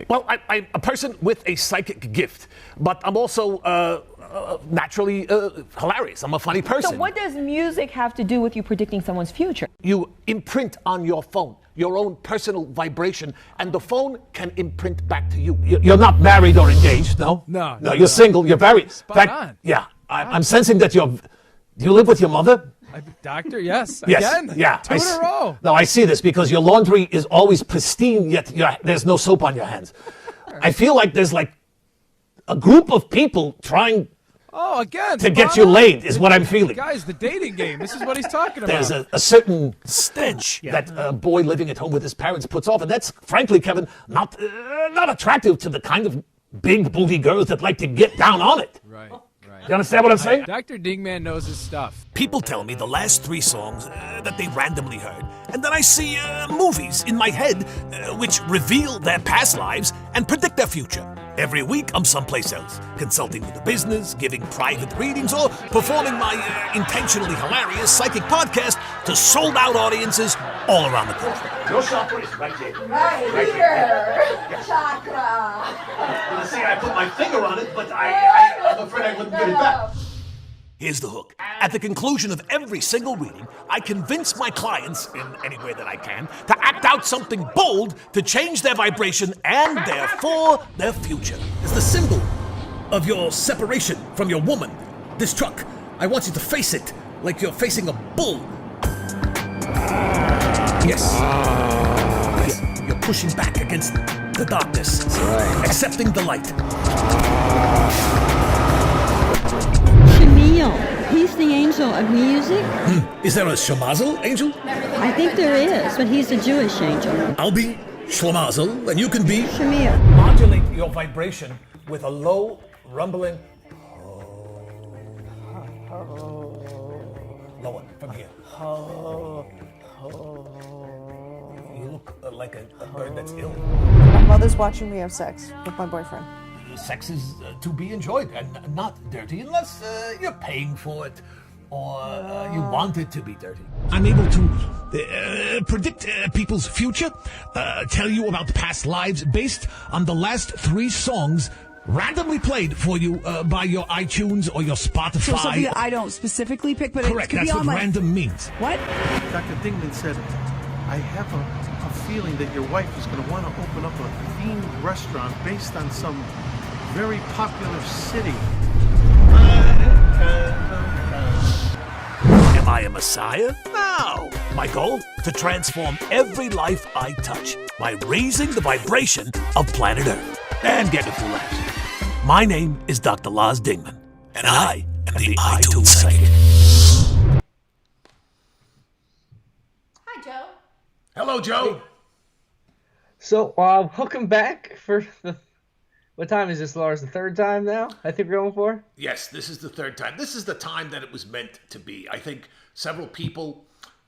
Well, I'm a person with a psychic gift, but I'm also naturally hilarious. I'm a funny person. So what does music have to do with you predicting someone's future? You imprint on your phone your own personal vibration, and the phone can imprint back to you. You're not married or engaged, no? No, you're single. You're very... Spot on. Yeah, I'm sensing that you're... Do you live with your mother? Doctor, yes. Yes. Again? Yeah. Two in a row. No, I see this because your laundry is always pristine, yet there's no soap on your hands. I feel like there's like a group of people trying to get you laid is what I'm feeling. Guys, the dating game. This is what he's talking about. There's a certain stench that a boy living at home with his parents puts off, and that's, frankly, Kevin, not attractive to the kind of big booty girls that like to get down on it. Right. You understand what I'm saying? Dr. Dingman knows his stuff. People tell me the last 3 songs that they randomly heard, and then I see movies in my head which reveal their past lives and predict their future. Every week, I'm someplace else, consulting with the business, giving private readings, or performing my intentionally hilarious psychic podcast to sold-out audiences all around the country. Your chakra is right there. Right here. Chakra. You see, I put my finger on it, but I'm afraid I wouldn't get it back. Here's the hook. At the conclusion of every single reading, I convince my clients, in any way that I can, to act out something bold to change their vibration and therefore their future. As the symbol of your separation from your woman, this truck, I want you to face it like you're facing a bull. Yes. You're pushing back against the darkness, accepting the light. He's the angel of music. Is there a Shemazel angel? I think there is, but he's a Jewish angel. I'll be Shlomazel, and you can be Shamir. Modulate your vibration with a low, rumbling... Lower, from here. You look like a bird that's ill. My mother's watching me have sex with my boyfriend. Sex is to be enjoyed and not dirty unless you're paying for it or you want it to be dirty. I'm able to predict people's future, tell you about past lives based on the last 3 songs randomly played for you by your iTunes or your Spotify. So something that I don't specifically pick, but correct, it could that's be on what my... random means. What? Dr. Dingman said, I have a feeling that your wife is going to want to open up a themed restaurant based on some very popular city. Am I a messiah? No. My goal? To transform every life I touch by raising the vibration of planet Earth and get a few laughs. My name is Dr. Laz Dingman, and I am the iTunes Psychic. Hi, Joe. Hello, Joe. So, welcome back for the... What time is this, Lars? The 3rd time now? I think we're going for? Yes, this is the 3rd time. This is the time that it was meant to be. I think several people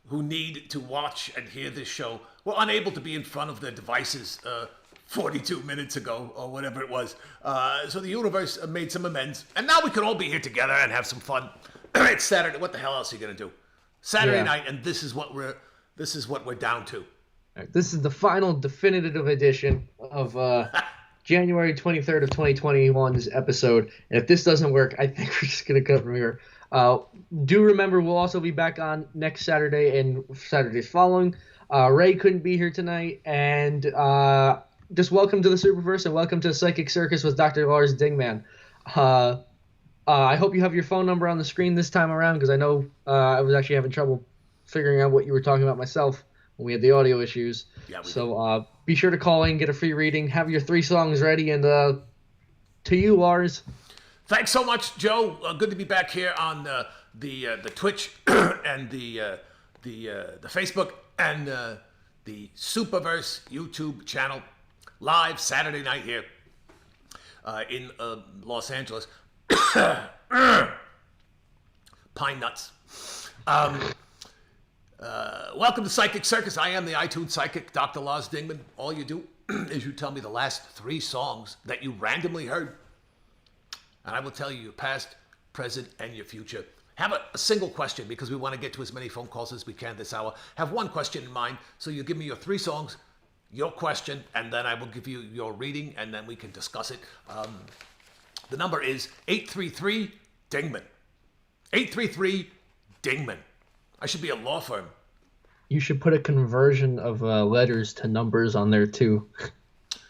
who need to watch and hear this show were unable to be in front of their devices 42 minutes ago or whatever it was. So the universe made some amends. And now we can all be here together and have some fun. It's Saturday. What the hell else are you going to do? Saturday night, and this is what we're down to. Right, this is the final definitive edition of... January 23rd of 2021's episode. And if this doesn't work, I think we're just going to cut from here. Do remember, we'll also be back on next Saturday and Saturdays following. Ray couldn't be here tonight. And just welcome to the Superverse and welcome to Psychic Circus with Dr. Lars Dingman. I hope you have your phone number on the screen this time around because I know I was actually having trouble figuring out what you were talking about myself when we had the audio issues. Yeah, so be sure to call in, get a free reading, have your 3 songs ready, and to you, Lars. Thanks so much, Joe. Good to be back here on the Twitch and the Facebook and the Superverse YouTube channel, live Saturday night here in Los Angeles. Pine nuts. Welcome to Psychic Circus. I am the iTunes Psychic, Dr. Laz Dingman. All you do is you tell me the last 3 songs that you randomly heard. And I will tell you your past, present, and your future. Have a single question because we want to get to as many phone calls as we can this hour. Have one question in mind. So you give me your 3 songs your question, and then I will give you your reading, and then we can discuss it. The number is 833-DINGMAN. 833-DINGMAN. I should be a law firm. You should put a conversion of letters to numbers on there too.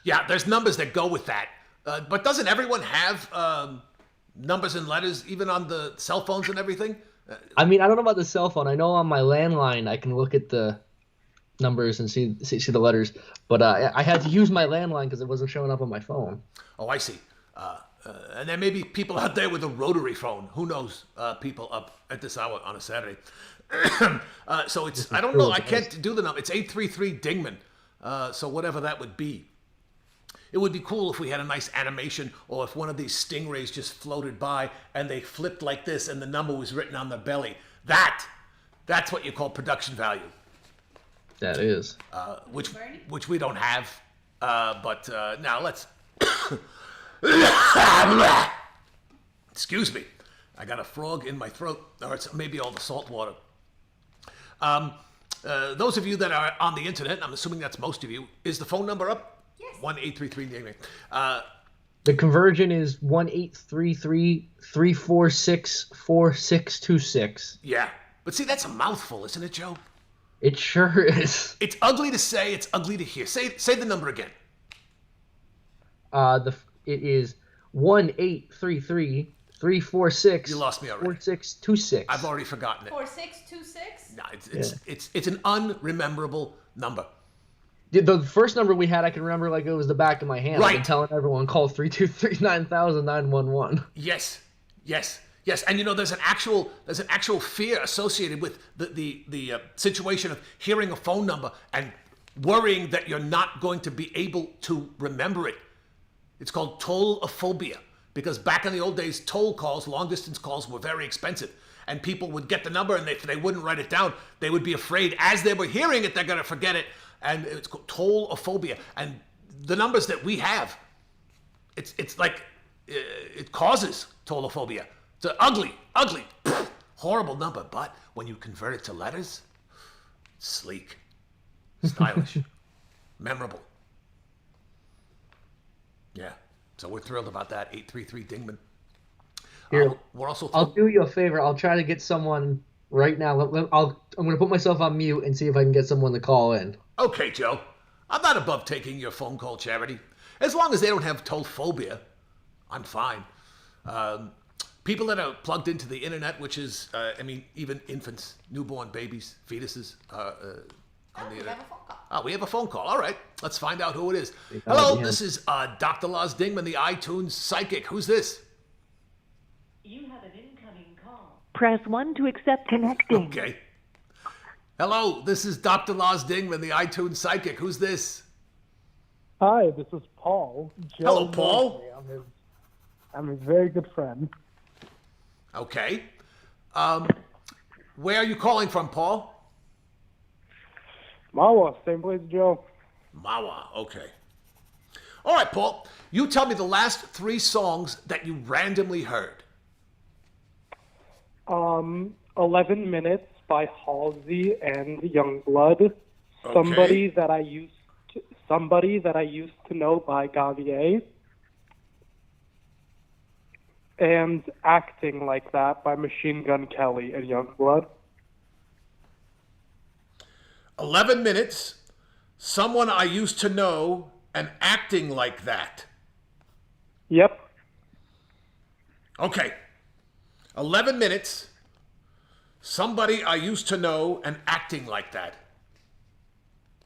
Yeah, there's numbers that go with that. But doesn't everyone have numbers and letters, even on the cell phones and everything? I mean, I don't know about the cell phone. I know on my landline I can look at the numbers and see the letters, but I had to use my landline because it wasn't showing up on my phone. Oh, I see. And there may be people out there with a rotary phone. Who knows? People up at this hour on a Saturday. So it's, I don't know. I can't do the number. It's 833-DINGMAN. So whatever that would be. It would be cool if we had a nice animation, or if one of these stingrays just floated by and they flipped like this and the number was written on the belly. That's what you call production value. That is. Which we don't have. But now let's... Excuse me. I got a frog in my throat, or it's maybe all the salt water. Those of you that are on the internet, I'm assuming that's most of you, is the phone number up? Yes. 1-833-DINGMAN. The conversion is 1-833-346-4626. Yeah. But see, that's a mouthful, isn't it, Joe? It sure is. It's ugly to say, it's ugly to hear. Say the number again. It is 1-833-346. You lost me already. 4626. I've already forgotten it. 4626? No, it's an unrememberable number. The first number we had, I can remember like it was the back of my hand. Right. I've been telling everyone, call 323-9000-911. Yes. And you know, there's an actual fear associated with the situation of hearing a phone number and worrying that you're not going to be able to remember it. It's called tollophobia, because back in the old days, toll calls, long distance calls, were very expensive. And people would get the number, and if they wouldn't write it down, they would be afraid as they were hearing it, they're going to forget it. And it's called tollophobia. And the numbers that we have, it's like it causes tollophobia. It's an ugly, horrible number. But when you convert it to letters, sleek, stylish, memorable. Yeah. So we're thrilled about that. 833-DINGMAN. Here, we're also. I'll do you a favor. I'll try to get someone right now. I'm going to put myself on mute and see if I can get someone to call in. Okay, Joe. I'm not above taking your phone call, Charity. As long as they don't have tollphobia, I'm fine. People that are plugged into the internet, which is, even infants, newborn babies, fetuses, on the internet. Have a phone call. Oh, we have a phone call. All right. Let's find out who it is. Hello, this is Dr. Lars Dingman, the iTunes Psychic. Who's this? You have an incoming call. Press 1 to accept connecting. Okay. Hello, this is Dr. Lars Dingman, the iTunes Psychic. Who's this? Hi, this is Paul. Joe Hello, Paul. I'm his very good friend. Okay. Where are you calling from, Paul? Mawa, same place, Joe. Mawa, okay. All right, Paul. You tell me the last 3 songs that you randomly heard. 11 Minutes by Halsey and Youngblood. Okay. Somebody that I used to know by Gavier. And Acting Like That by Machine Gun Kelly and Youngblood. 11 Minutes, Someone I Used to Know, and Acting Like That. Yep. Okay. 11 Minutes, Somebody I Used to Know, and Acting Like That.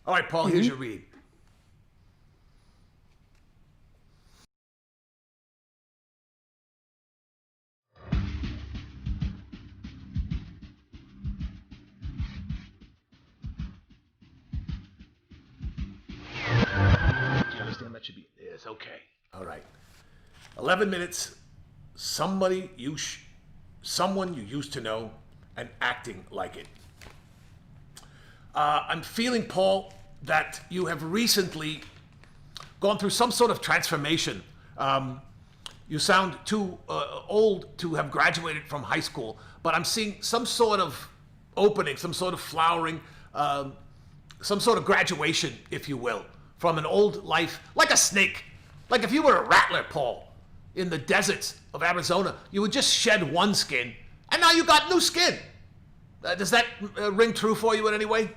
All right, Paul, here's your reading. Do you understand that should be? Yes, okay. All right. 11 minutes, someone you used to know, and acting like it. I'm feeling, Paul, that you have recently gone through some sort of transformation. You sound too old to have graduated from high school, but I'm seeing some sort of opening, some sort of flowering, some sort of graduation, if you will, from an old life, like a snake. Like if you were a rattler, Paul, in the deserts of Arizona, you would just shed one skin, and now you got new skin. Does that ring true for you in any way?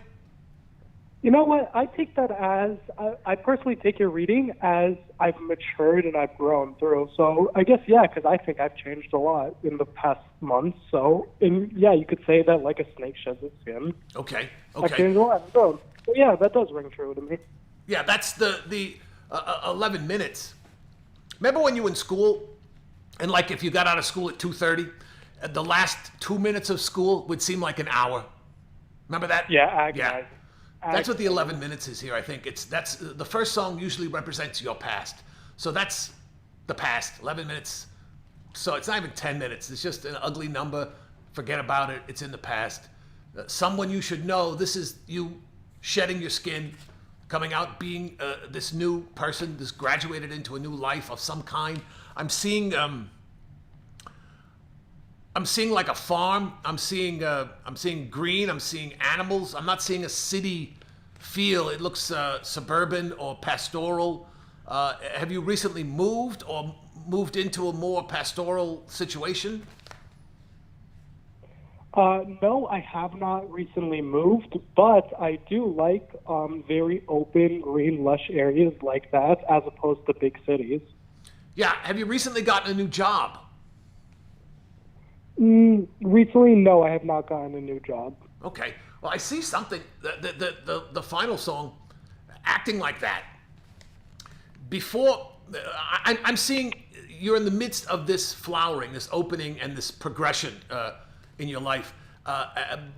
You know what? I take that as, I personally take your reading as I've matured and I've grown through. So I guess, yeah, because I think I've changed a lot in the past months. So, yeah, you could say that like a snake sheds its skin. Okay. I've changed a lot. So yeah, that does ring true to me. Yeah, that's the 11 minutes. Remember when you were in school, and like if you got out of school at 2:30, the last 2 minutes of school would seem like an hour. Remember that? Yeah, agonizing. That's what the 11 minutes is here. I think that's the first song usually represents your past. So that's the past, 11 minutes. So it's not even 10 minutes. It's just an ugly number. Forget about it. It's in the past. Someone you should know. This is you shedding your skin, coming out, being this new person, this graduated into a new life of some kind. I'm seeing like a farm. I'm seeing green. I'm seeing animals. I'm not seeing a city feel. It looks suburban or pastoral. Have you recently moved or moved into a more pastoral situation? No, I have not recently moved, but I do like very open, green, lush areas like that as opposed to big cities. Yeah. Have you recently gotten a new job? Recently, no, I have not gotten a new job. Okay. Well, I see something. The final song, acting like that. Before, I'm seeing you're in the midst of this flowering, this opening, and this progression in your life.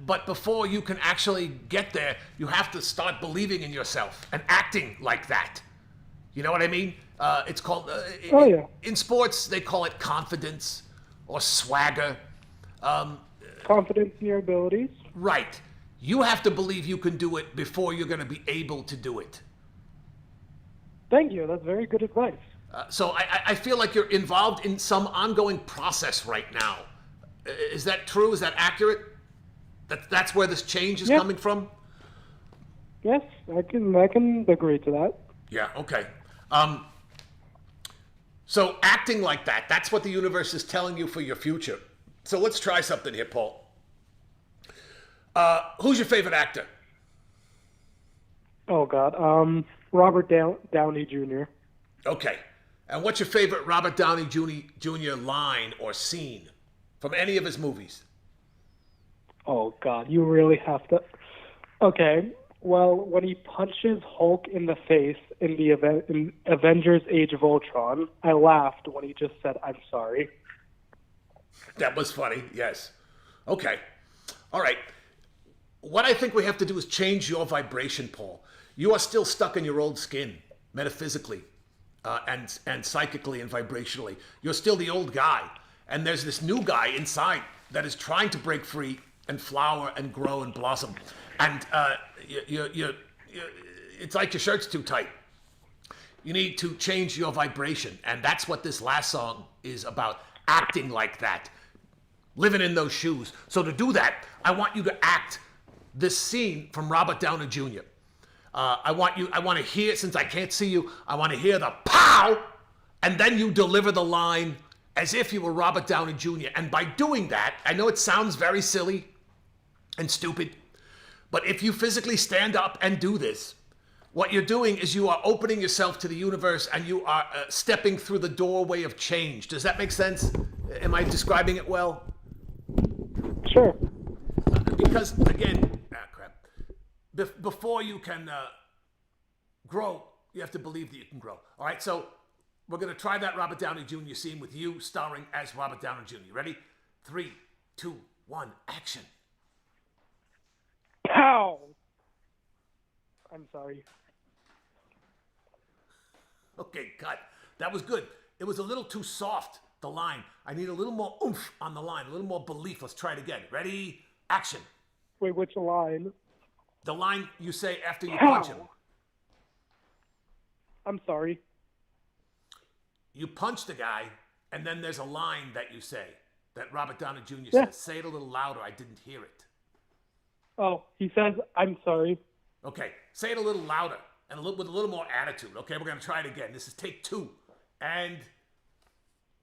But before you can actually get there, you have to start believing in yourself and acting like that. You know what I mean? It's called. In sports, they call it confidence or swagger. Confidence in your abilities. Right. You have to believe you can do it before you're going to be able to do it. Thank you. That's very good advice. So I feel like you're involved in some ongoing process right now. Is that true? Is that accurate? That's where this change is coming from? Yes, I can agree to that. Yeah, okay. So acting like that, that's what the universe is telling you for your future. So let's try something here, Paul. Who's your favorite actor? Oh, God. Robert Downey Jr. Okay. And what's your favorite Robert Downey Jr. line or scene from any of his movies? Oh, God. You really have to... Okay. Well, when he punches Hulk in the face in the in Avengers Age of Ultron, I laughed when he just said, "I'm sorry." That was funny, yes. Okay. All right. What I think we have to do is change your vibration, Paul. You are still stuck in your old skin, metaphysically, and psychically and vibrationally. You're still the old guy. And there's this new guy inside that is trying to break free and flower and grow and blossom. And it's like your shirt's too tight. You need to change your vibration. And that's what this last song is about, acting like that, living in those shoes. So to do that, I want you to act this scene from Robert Downey Jr. I want to hear, since I can't see you, I want to hear the pow, and then you deliver the line as if you were Robert Downey Jr. And by doing that, I know it sounds very silly and stupid, but if you physically stand up and do this, what you're doing is you are opening yourself to the universe and you are stepping through the doorway of change. Does that make sense? Am I describing it well? Sure. Because, again, before you can grow, you have to believe that you can grow. All right, so we're going to try that Robert Downey Jr. scene with you starring as Robert Downey Jr. Ready? 3, 2, 1, action. Pow! I'm sorry. Okay, cut. That was good. It was a little too soft, the line. I need a little more oomph on the line, a little more belief. Let's try it again. Ready? Action. Wait, which line? The line you say after you Pow! punch him. I'm sorry. You punch the guy, and then there's a line that you say, that Robert Downey Jr. Yeah. says. Say it a little louder. I didn't hear it. Oh, he says, "I'm sorry." Okay, say it a little louder. and with a little more attitude. Okay, we're going to try it again. This is take 2. And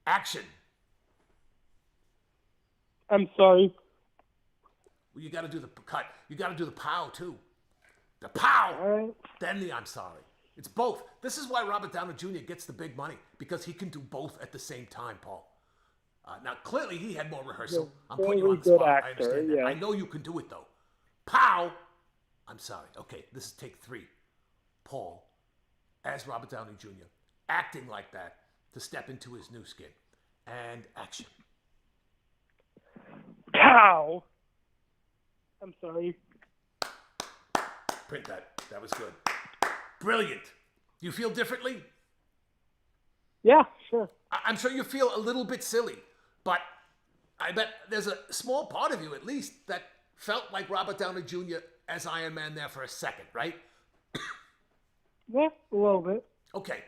action. I'm sorry. Well, you got to do the cut. You got to do the pow, too. The pow! All right. Then the I'm sorry. It's both. This is why Robert Downey Jr. gets the big money, because he can do both at the same time, Paul. Now, clearly, he had more rehearsal. I'm putting you on the Very good spot. actor, I understand that. yeah. I know you can do it, though. Pow! I'm sorry. Okay, this is take 3. Paul, as Robert Downey Jr., acting like that to step into his new skin. And action. Cow. I'm sorry. Print that. That was good. Brilliant. Do you feel differently? Yeah, sure. I'm sure you feel a little bit silly, but I bet there's a small part of you, at least, that felt like Robert Downey Jr. as Iron Man there for a second, right? Yeah, a little bit. Okay.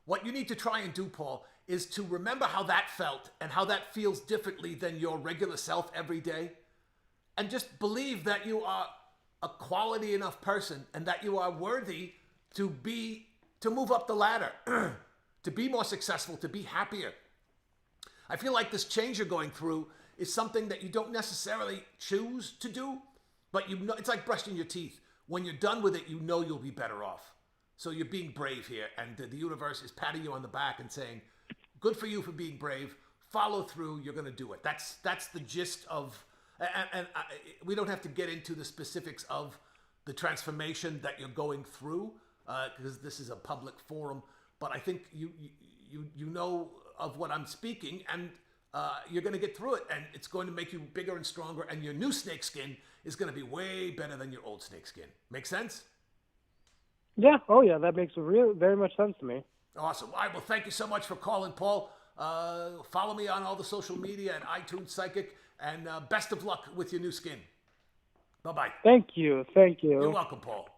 What you need to try and do, Paul, is to remember how that felt and how that feels differently than your regular self every day. And just believe that you are a quality enough person and that you are worthy to move up the ladder, to be more successful, to be happier. I feel like this change you're going through is something that you don't necessarily choose to do, but you know, it's like brushing your teeth. When you're done with it, you know you'll be better off. So you're being brave here, and the universe is patting you on the back and saying, good for you for being brave. Follow through. You're going to do it. That's the gist of, and we don't have to get into the specifics of the transformation that you're going through, because this is a public forum. But I think you know of what I'm speaking, and you're going to get through it, and it's going to make you bigger and stronger, and your new snake skin is going to be way better than your old snake skin. Make sense? Yeah, oh yeah, that makes very much sense to me. Awesome. All right, well, thank you so much for calling, Paul. Follow me on all the social media and iTunes Psychic, and best of luck with your new skin. Bye-bye. Thank you. You're welcome, Paul.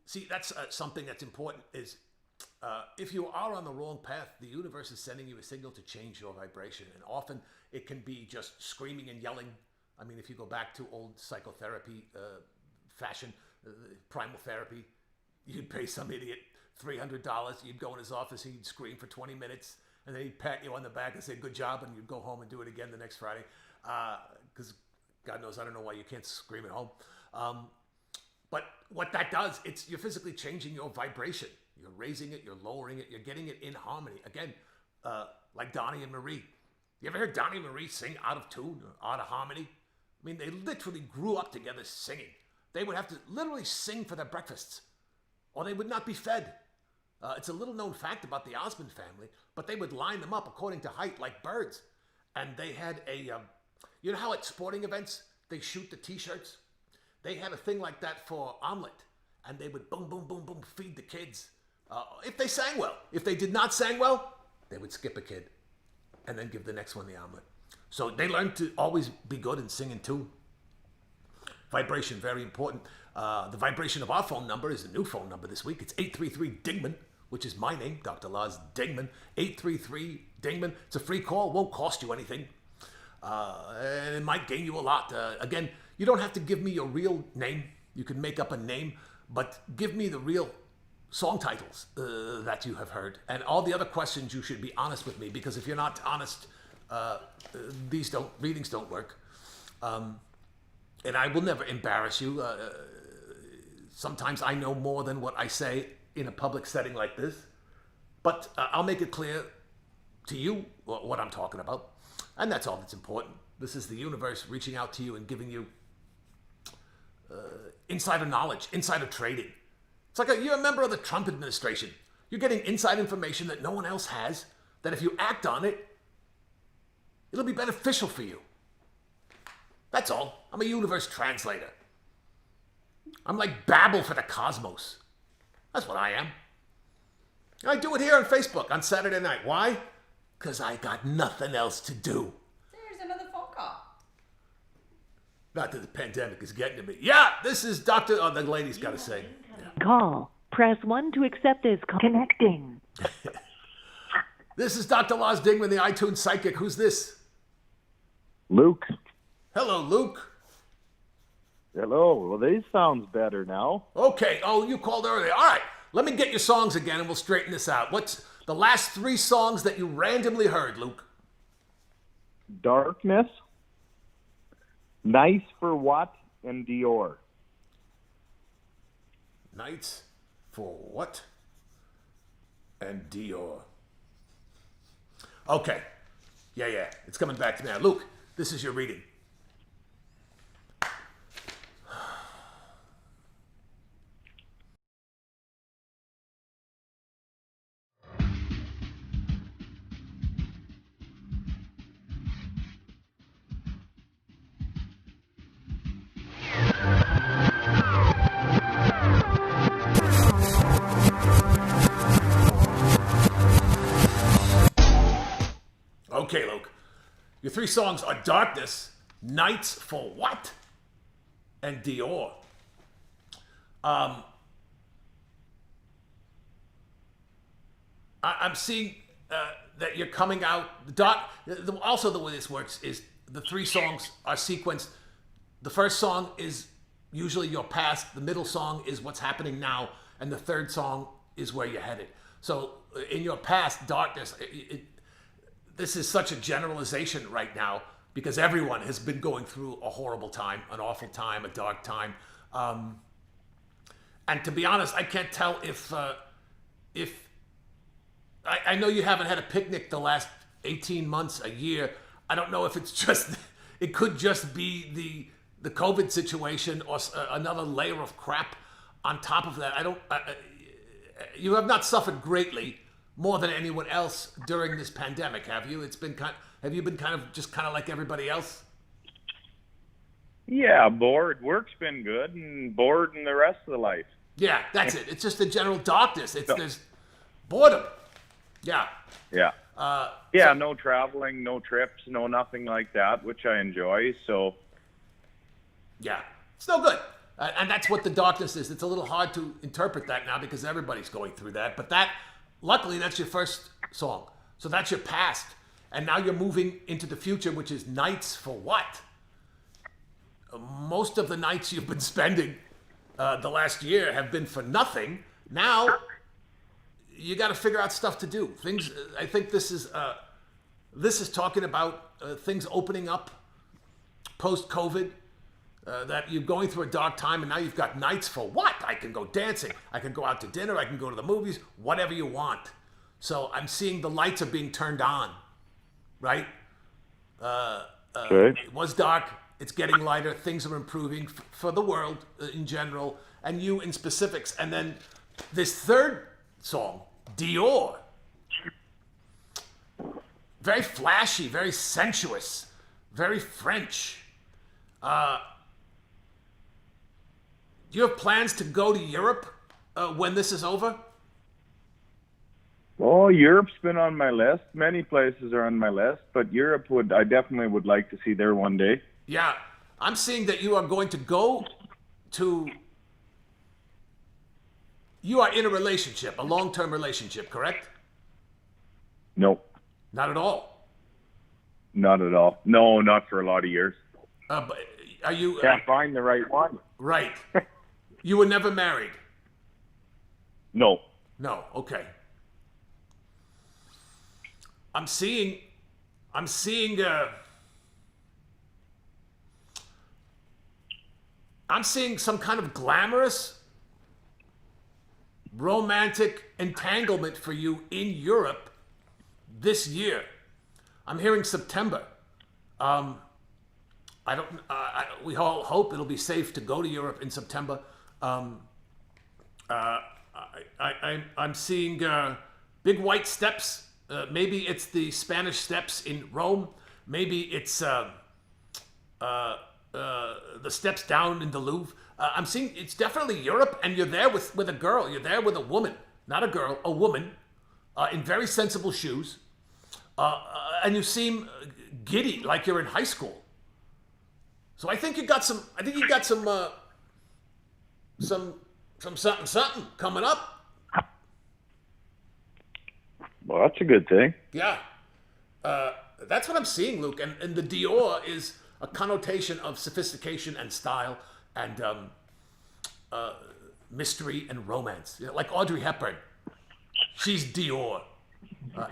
See, that's something that's important is if you are on the wrong path, the universe is sending you a signal to change your vibration. And often it can be just screaming and yelling. I mean, if you go back to old psychotherapy fashion, primal therapy, you'd pay some idiot $300. You'd go in his office, he'd scream for 20 minutes, and then he'd pat you on the back and say, good job, and you'd go home and do it again the next Friday. Because God knows, I don't know why you can't scream at home. But what that does, you're physically changing your vibration. You're raising it, you're lowering it, you're getting it in harmony. Again, like Donnie and Marie. You ever heard Donnie and Marie sing out of tune or out of harmony? I mean, they literally grew up together singing. They would have to literally sing for their breakfasts, or they would not be fed. It's a little known fact about the Osmond family, but they would line them up according to height like birds. And they had you know how at sporting events, they shoot the t-shirts? They had a thing like that for omelet, and they would boom, boom, boom, boom, feed the kids. If they sang well. If they did not sing well, they would skip a kid and then give the next one the omelet. So they learned to always be good in singing too. Vibration, very important. The vibration of our phone number is a new phone number this week. It's 833-DINGMAN, which is my name, Dr. Lars Dingman. 833-DINGMAN. It's a free call. Won't cost you anything. And it might gain you a lot. Again, you don't have to give me your real name. You can make up a name, but give me the real song titles that you have heard. And all the other questions, you should be honest with me, because if you're not honest, readings don't work. And I will never embarrass you. Sometimes I know more than what I say in a public setting like this. But I'll make it clear to you what I'm talking about. And that's all that's important. This is the universe reaching out to you and giving you insider knowledge, insider trading. It's like you're a member of the Trump administration. You're getting inside information that no one else has, that if you act on it, it'll be beneficial for you. That's all. I'm a universe translator. I'm like Babel for the cosmos. That's what I am. And I do it here on Facebook on Saturday night. Why? Because I got nothing else to do. There's another phone call. Not that the pandemic is getting to me. Yeah, this is Dr. Oh, the lady's got to say. Yeah. Call. Press 1 to accept this call. Connecting. This is Dr. Lars Dingman, the iTunes Psychic. Who's this? Luke. Hello, Luke. Hello. Well, this sounds better now. Okay. Oh, you called earlier. All right. Let me get your songs again, and we'll straighten this out. What's the last 3 songs that you randomly heard, Luke? Darkness, Nice for What, and Dior. Nights for What? And Dior. Okay. Yeah. It's coming back to me now. Luke, this is your reading. Okay, Luke. Your 3 songs are Darkness, Nights for What, and Dior. I'm seeing that you're coming out. Also, the way this works is the 3 songs are sequenced. The first song is usually your past. The middle song is what's happening now, and the third song is where you're headed. So, in your past, Darkness. This is such a generalization right now because everyone has been going through a horrible time, an awful time, a dark time. And to be honest, I can't tell if I know you haven't had a picnic the last 18 months, a year. I don't know if it's just, it could just be the COVID situation or another layer of crap on top of that. You have not suffered greatly more than anyone else during this pandemic, have you? Have you been kind of like everybody else? Yeah, bored. Work's been good, and bored in the rest of the life. Yeah, that's it. It's just the general darkness. There's boredom. Yeah. Yeah. No traveling, no trips, no nothing like that, which I enjoy. So. Yeah, it's no good. And that's what the darkness is. It's a little hard to interpret that now because everybody's going through that. But luckily, that's your first song. So that's your past. And now you're moving into the future, which is Nights for What? Most of the nights you've been spending the last year have been for nothing. Now, you got to figure out stuff to do. I think this is talking about things opening up post-COVID. That you're going through a dark time, and now you've got nights for what? I can go dancing, I can go out to dinner, I can go to the movies, whatever you want. So I'm seeing the lights are being turned on, right? Okay. It was dark, it's getting lighter, things are improving for the world in general, and you in specifics. And then this third song, Dior. Very flashy, very sensuous, very French. Do you have plans to go to Europe when this is over? Oh, Europe's been on my list. Many places are on my list, but Europe I definitely would like to see there one day. Yeah, I'm seeing that you are going to go to. You are in a relationship, a long-term relationship, correct? Nope. Not at all. Not at all. No, not for a lot of years. But are you? Can't find the right one. Right. You were never married? No. No, okay. I'm seeing some kind of glamorous, romantic entanglement for you in Europe this year. I'm hearing September. We all hope it'll be safe to go to Europe in September. I'm seeing big white steps. Maybe it's the Spanish Steps in Rome. Maybe it's the steps down in the Louvre. I'm seeing it's definitely Europe, and you're there with a girl. You're there with a woman, not a girl, a woman, in very sensible shoes, and you seem giddy, like you're in high school. So I think you got some. I think you got some something coming up. Well, that's a good thing. Yeah, that's what I'm seeing, Luke. And the Dior is a connotation of sophistication and style. and mystery and romance. You know, like Audrey Hepburn, she's Dior.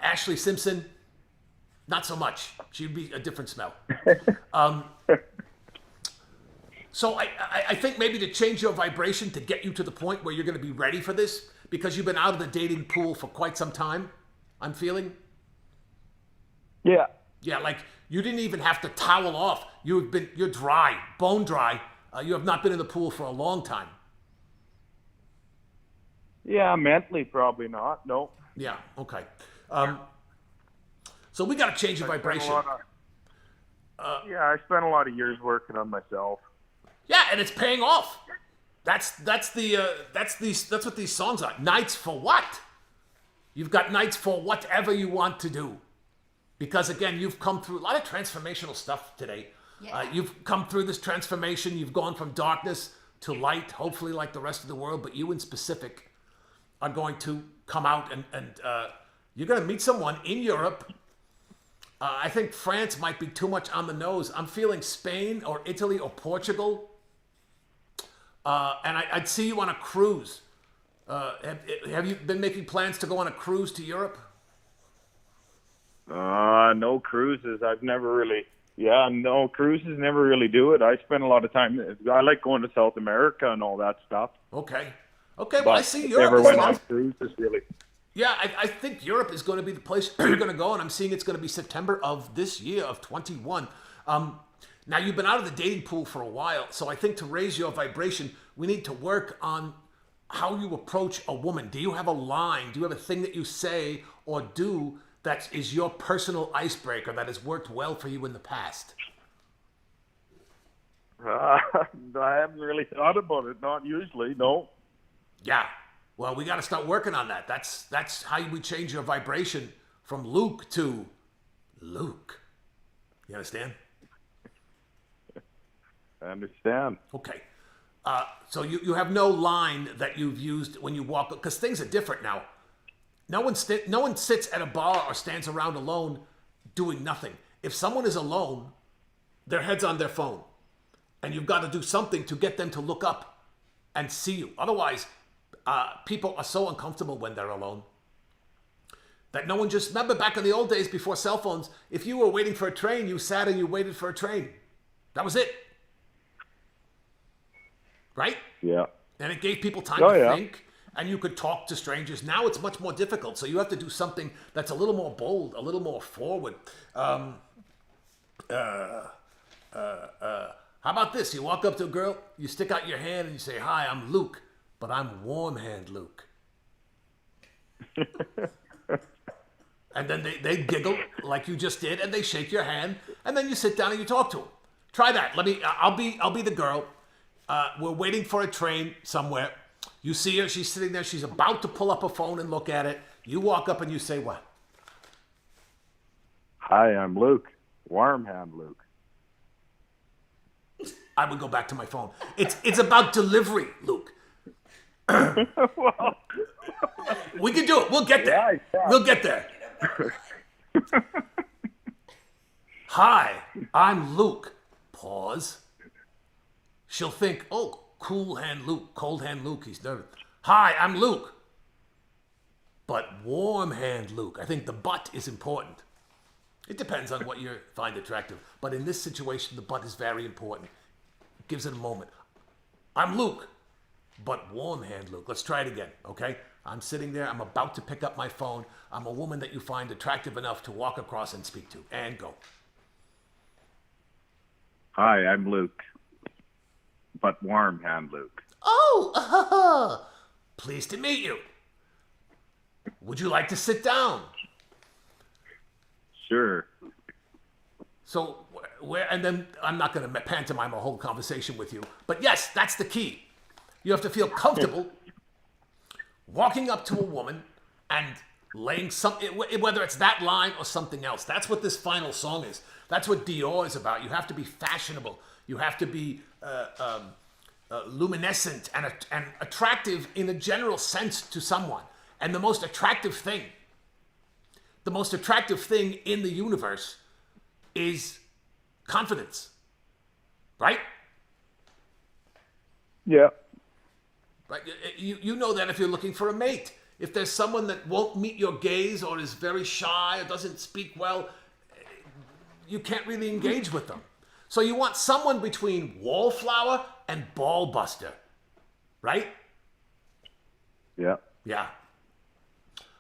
Ashley Simpson, not so much. She'd be a different smell. So I think maybe to change your vibration to get you to the point where you're going to be ready for this, because you've been out of the dating pool for quite some time, I'm feeling. Yeah. Yeah, like you didn't even have to towel off. You're dry, bone dry. You have not been in the pool for a long time. Yeah, mentally probably not. No. Yeah, okay. So we got to change your vibration. I spent a lot of years working on myself. Yeah, and it's paying off. That's what these songs are. Nights for what? You've got nights for whatever you want to do. Because again, you've come through a lot of transformational stuff today. Yeah. You've come through this transformation. You've gone from darkness to light, hopefully like the rest of the world, but you in specific are going to come out and you're going to meet someone in Europe. I think France might be too much on the nose. I'm feeling Spain or Italy or Portugal. And I'd see you on a cruise. Have you been making plans to go on a cruise to Europe? No cruises. I've never really. Yeah, no cruises. Never really do it. I spend a lot of time. I like going to South America and all that stuff. Okay. Well, I see Europe. Never went on cruises really. Yeah, I think Europe is going to be the place you're going to go, and I'm seeing it's going to be September of this year of 21. Now, you've been out of the dating pool for a while, so I think to raise your vibration, we need to work on how you approach a woman. Do you have a line? Do you have a thing that you say or do that is your personal icebreaker that has worked well for you in the past? I haven't really thought about it. Not usually, no. Yeah. Well, we got to start working on that. That's how we change your vibration from Luke to Luke. You understand? I understand. Okay. So you have no line that you've used when you walk, because things are different now. No one sits at a bar or stands around alone doing nothing. If someone is alone, their head's on their phone. And you've got to do something to get them to look up and see you. Otherwise, people are so uncomfortable when they're alone that no one just... Remember back in the old days before cell phones, if you were waiting for a train, you sat and you waited for a train. That was it. Right? Yeah. And it gave people time to think, and you could talk to strangers. Now it's much more difficult, so you have to do something that's a little more bold, a little more forward. How about this? You walk up to a girl, you stick out your hand, and you say, "Hi, I'm Luke, but I'm Warm Hand Luke." And then they giggle like you just did, and they shake your hand, and then you sit down and you talk to them. Try that. I'll be the girl. We're waiting for a train somewhere. You see her, she's sitting there, she's about to pull up her phone and look at it. You walk up and you say what? "Hi, I'm Luke. Warm Hand Luke." I would go back to my phone. It's about delivery, Luke. Well, we can do it. We'll get there. Yeah. We'll get there. "Hi, I'm Luke." Pause. She'll think, "Oh, cool hand Luke, cold hand Luke, he's nervous." "Hi, I'm Luke, but warm hand Luke." I think the but is important. It depends on what you find attractive. But in this situation, the but is very important. It gives it a moment. "I'm Luke, but warm hand Luke." Let's try it again, okay? I'm sitting there. I'm about to pick up my phone. I'm a woman that you find attractive enough to walk across and speak to. And go. "Hi, I'm Luke, but Warm Hand Luke." "Oh, pleased to meet you. Would you like to sit down?" "Sure." So, and then I'm not going to pantomime a whole conversation with you. But yes, that's the key. You have to feel comfortable walking up to a woman and laying something, whether it's that line or something else. That's what this final song is. That's what Dior is about. You have to be fashionable. You have to be luminescent and attractive in a general sense to someone. And the most attractive thing in the universe is confidence, right? Yeah. Right? You know that if you're looking for a mate. If there's someone that won't meet your gaze or is very shy or doesn't speak well, you can't really engage with them. So you want someone between wallflower and ballbuster, right? Yeah. Yeah.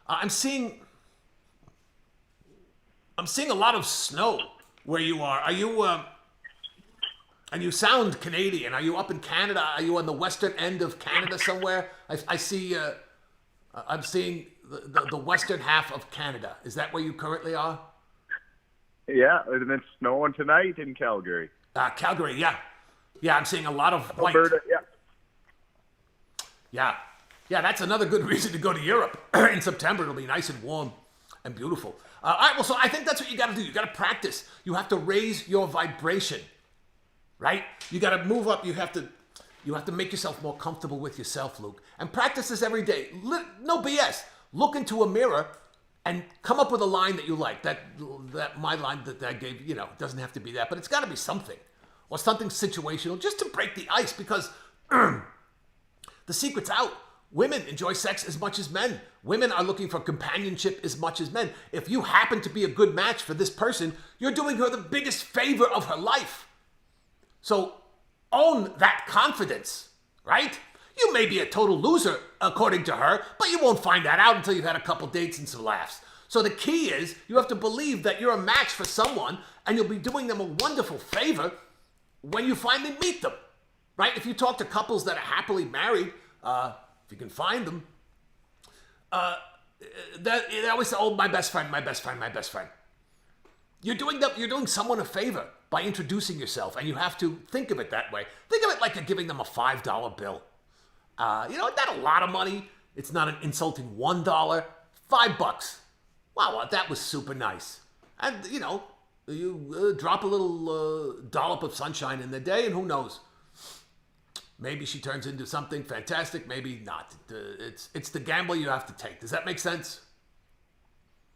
I'm seeing a lot of snow where you are. Are you and you sound Canadian. Are you up in Canada? Are you on the western end of Canada somewhere? I see. I'm seeing the western half of Canada. Is that where you currently are? Yeah, and it's snowing tonight in Calgary. Calgary, yeah. Yeah, I'm seeing a lot of white. Alberta, yeah. Yeah. Yeah, that's another good reason to go to Europe. In September, it'll be nice and warm and beautiful. All right, well, so I think that's what you got to do. You got to practice. You have to raise your vibration, right? You got to move up. You have to make yourself more comfortable with yourself, Luke. And practice this every day. No BS. Look into a mirror and come up with a line that you like. That my line that I gave, it doesn't have to be that, but it's got to be something. Or something situational just to break the ice, because the secret's out. Women enjoy sex as much as men. Women are looking for companionship as much as men. If you happen to be a good match for this person, you're doing her the biggest favor of her life. So own that confidence, right? You may be a total loser, according to her, but you won't find that out until you've had a couple dates and some laughs. So the key is you have to believe that you're a match for someone, and you'll be doing them a wonderful favor when you finally meet them, right? If you talk to couples that are happily married, if you can find them, they always say, "Oh, my best friend, my best friend, my best friend." You're doing someone a favor by introducing yourself, and you have to think of it that way. Think of it like you're giving them a $5 bill. Not a lot of money. It's not an insulting $1, $5. Wow, that was super nice. And you drop a little dollop of sunshine in the day, and who knows? Maybe she turns into something fantastic, maybe not. It's the gamble you have to take. Does that make sense?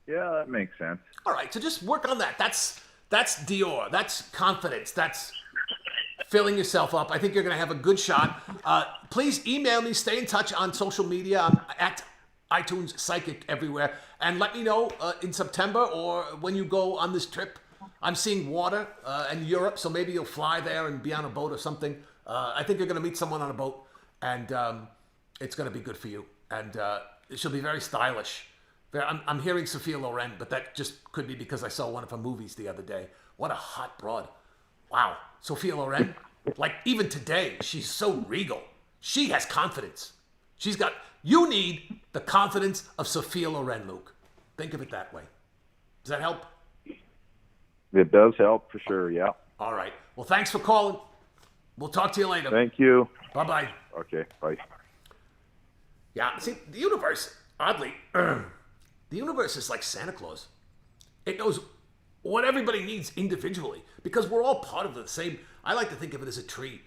Yeah, that makes sense. All right, so just work on that. That's Dior. That's confidence. That's filling yourself up. I think you're going to have a good shot. Please email me. Stay in touch on social media. I'm at iTunesPsychic everywhere. And let me know in September or when you go on this trip. I'm seeing water in Europe, so maybe you'll fly there and be on a boat or something. I think you're going to meet someone on a boat, and it's going to be good for you. And she'll be very stylish. I'm hearing Sophia Loren, but that just could be because I saw one of her movies the other day. What a hot broad. Wow. Sophia Loren, like even today, she's so regal. She has confidence. You need the confidence of Sophia Loren, Luke. Think of it that way. Does that help? It does help for sure, yeah. All right. Well, thanks for calling. We'll talk to you later. Thank you. Bye-bye. Okay, bye. Yeah, see, the universe, oddly, the universe is like Santa Claus. It knows what everybody needs individually because we're all part of the same. I like to think of it as a tree.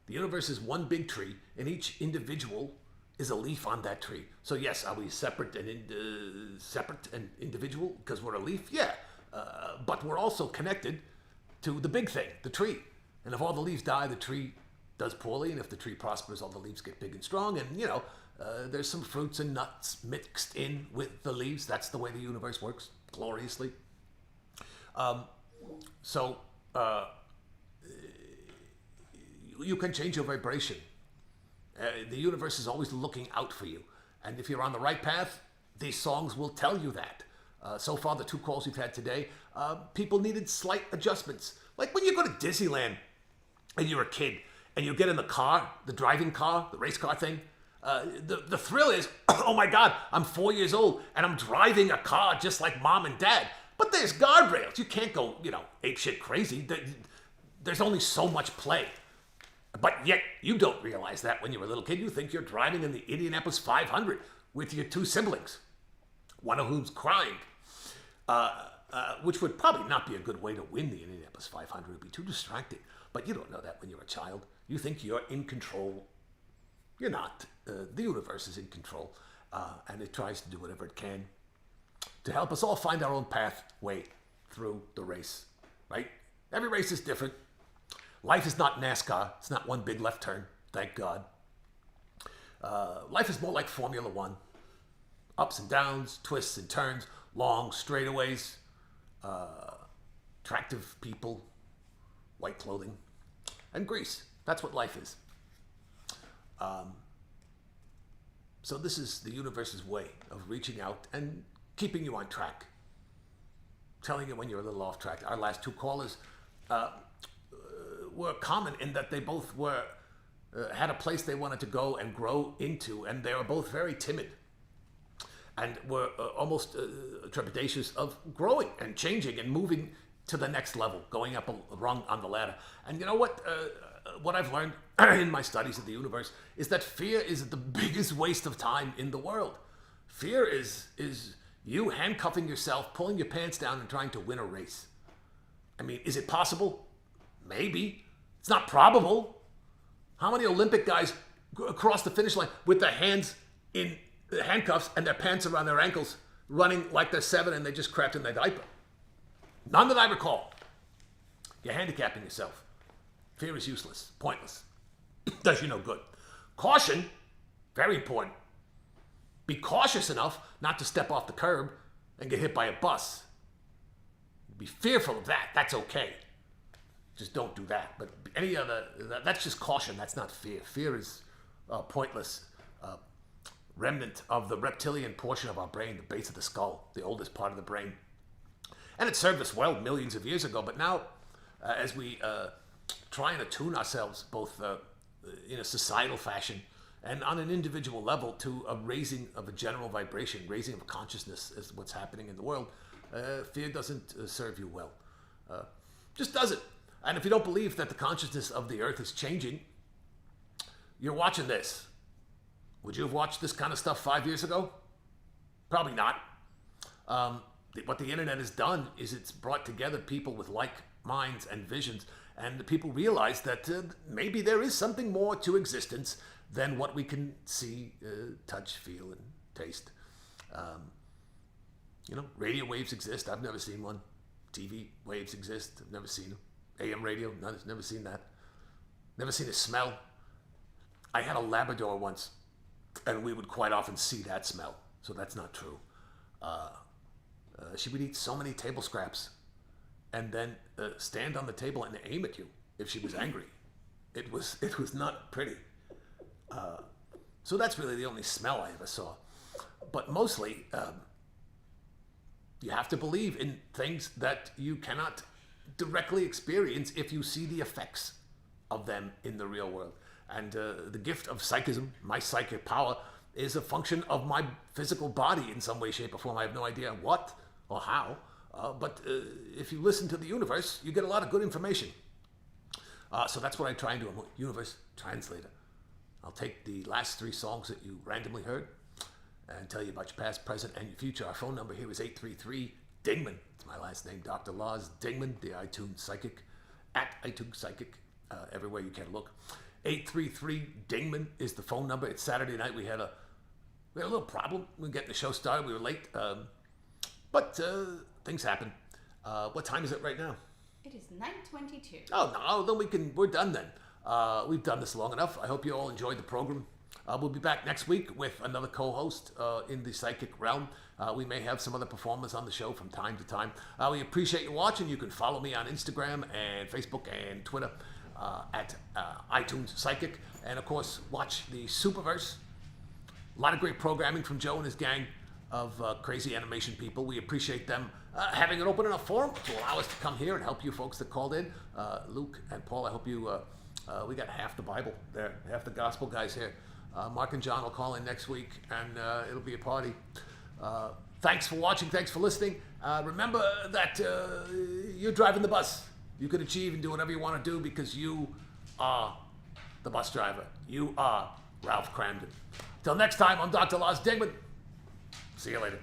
The universe is one big tree, and each individual is a leaf on that tree. So yes, are we separate and individual because we're a leaf? Yeah, but we're also connected to the big thing, the tree. And if all the leaves die, the tree does poorly. And if the tree prospers, all the leaves get big and strong. And, there's some fruits and nuts mixed in with the leaves. That's the way the universe works, gloriously. You can change your vibration. The universe is always looking out for you. And if you're on the right path, these songs will tell you that. So far, the 2 calls we've had today, people needed slight adjustments. Like when you go to Disneyland and you're a kid and you get in the car, the driving car, the race car thing, the thrill is, oh my God, I'm 4 years old and I'm driving a car just like mom and dad. But there's guardrails. You can't go, apeshit crazy. There's only so much play. But yet you don't realize that when you're a little kid. You think you're driving in the Indianapolis 500 with your 2 siblings, one of whom's crying. Which would probably not be a good way to win the Indianapolis 500. It would be too distracting. But you don't know that when you're a child. You think you're in control. You're not. The universe is in control. And it tries to do whatever it can to help us all find our own pathway through the race. Right? Every race is different. Life is not NASCAR. It's not one big left turn. It thank God. Life is more like Formula One. Ups and downs, twists and turns, long straightaways, attractive people, white clothing, and grease. That's what life is. So this is the universe's way of reaching out and keeping you on track. Telling you when you're a little off track. Our last two callers were common in that they both had a place they wanted to go and grow into, and they were both very timid and were almost trepidatious of growing and changing and moving to the next level, going up a rung on the ladder. And you know what? What I've learned in my studies of the universe is that fear is the biggest waste of time in the world. Fear is you handcuffing yourself, pulling your pants down, and trying to win a race. I mean, is it possible? Maybe. It's not probable. How many Olympic guys across the finish line with their hands in handcuffs and their pants around their ankles, running like they're 7 and they just crapped in their diaper? None that I recall. You're handicapping yourself. Fear is useless, pointless. Does you no good. Caution, very important. Be cautious enough not to step off the curb and get hit by a bus. Be fearful of that. That's okay. Just don't do that. But any other, that's just caution. That's not fear. Fear is a pointless remnant of the reptilian portion of our brain, the base of the skull, the oldest part of the brain. And it served us well millions of years ago. But now, as we try and attune ourselves, both in a societal fashion and on an individual level, to a raising of a general vibration, raising of consciousness is what's happening in the world, fear doesn't serve you well. Just doesn't. And if you don't believe that the consciousness of the earth is changing, you're watching this. Would you have watched this kind of stuff 5 years ago? Probably not. What the internet has done is it's brought together people with like minds and visions, and the people realize that maybe there is something more to existence than what we can see, touch, feel, and taste. Radio waves exist. I've never seen one. TV waves exist. I've never seen them. AM radio, never seen that. Never seen a smell. I had a Labrador once, and we would quite often see that smell. So that's not true. She would eat so many table scraps and then stand on the table and aim at you if she was angry. It was not pretty. So that's really the only smell I ever saw. But mostly, you have to believe in things that you cannot directly experience if you see the effects of them in the real world. And the gift of psychism, my psychic power, is a function of my physical body in some way, shape, or form. I have no idea what or how, but if you listen to the universe, you get a lot of good information. So that's what I try and do. I'm a universe translator. I'll take the last 3 songs that you randomly heard and tell you about your past, present, and your future. Our phone number here is 833-DINGMAN. It's my last name, Dr. Laws Dingman, the iTunes Psychic, at iTunes Psychic, everywhere you can look. 833-DINGMAN is the phone number. It's Saturday night. We had a little problem. We were getting the show started. We were late, but things happen. What time is it right now? It is 9:22. Oh, no, then we're done then. We've done this long enough. I hope you all enjoyed the program. We'll be back next week with another co-host in the psychic realm. We may have some other performers on the show from time to time. We appreciate you watching. You can follow me on Instagram and Facebook and Twitter at iTunes Psychic. And of course, watch the Superverse. A lot of great programming from Joe and his gang of crazy animation people. We appreciate them having an open enough forum to allow us to come here and help you folks that called in. Luke and Paul, I hope you, we got half the Bible there, half the gospel guys here. Mark and John will call in next week, and it'll be a party. Thanks for watching. Thanks for listening. Remember that you're driving the bus. You can achieve and do whatever you want to do because you are the bus driver. You are Ralph Cramden. Till next time, I'm Dr. Laws Dingman. See you later.